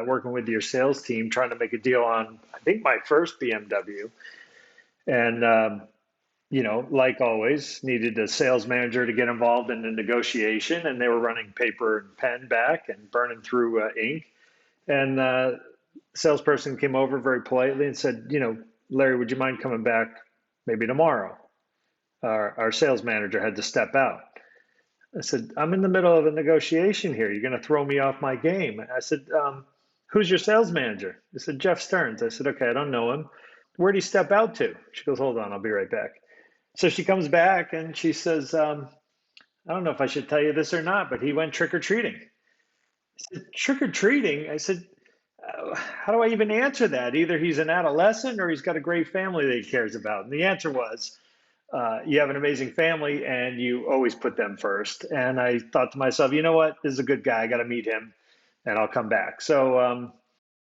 working with your sales team, trying to make a deal on, I think, my first BMW. And, like always, needed a sales manager to get involved in the negotiation. And they were running paper and pen back and burning through ink. And salesperson came over very politely and said, Larry, would you mind coming back maybe tomorrow? Our sales manager had to step out. I said, I'm in the middle of a negotiation here. You're going to throw me off my game. I said, who's your sales manager? I said, Jeff Stearns. I said, okay, I don't know him. Where'd he step out to? She goes, hold on, I'll be right back. So she comes back and she says, I don't know if I should tell you this or not, but he went trick-or-treating. I said, trick-or-treating? I said, how do I even answer that? Either he's an adolescent or he's got a great family that he cares about. And the answer was, you have an amazing family and you always put them first. And I thought to myself, you know what? This is a good guy. I got to meet him and I'll come back. So a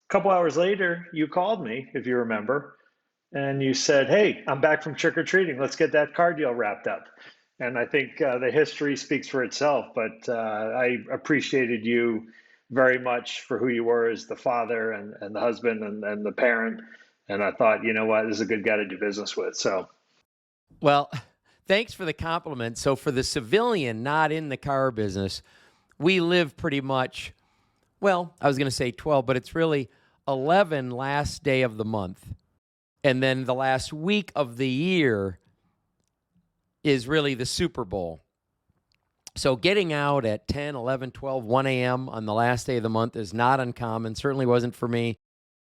couple hours later, you called me, if you remember, and you said, hey, I'm back from trick-or-treating. Let's get that car deal wrapped up. And I think the history speaks for itself, but I appreciated you very much for who you were as the father and the husband and the parent. And I thought, you know what, this is a good guy to do business with. So, well, thanks for the compliment. So for the civilian not in the car business, we live pretty much, well, I was going to say 12, but it's really 11 last day of the month. And then the last week of the year is really the Super Bowl. So getting out at 10, 11, 12, 1 a.m. on the last day of the month is not uncommon. Certainly wasn't for me.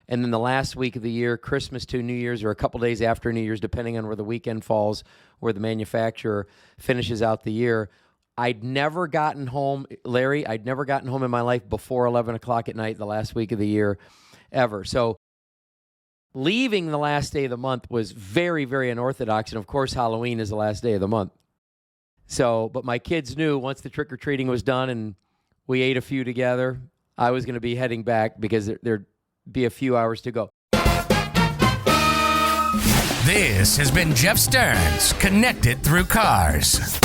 And then the last week of the year, Christmas to New Year's, or a couple days after New Year's, depending on where the weekend falls, where the manufacturer finishes out the year. I'd never gotten home, Larry, I'd never gotten home in my life before 11 o'clock at night the last week of the year ever. So leaving the last day of the month was very, very unorthodox. And of course, Halloween is the last day of the month. So, but my kids knew once the trick-or-treating was done and we ate a few together, I was going to be heading back because there'd be a few hours to go. This has been Jeff Stearns, Connected Through Cars.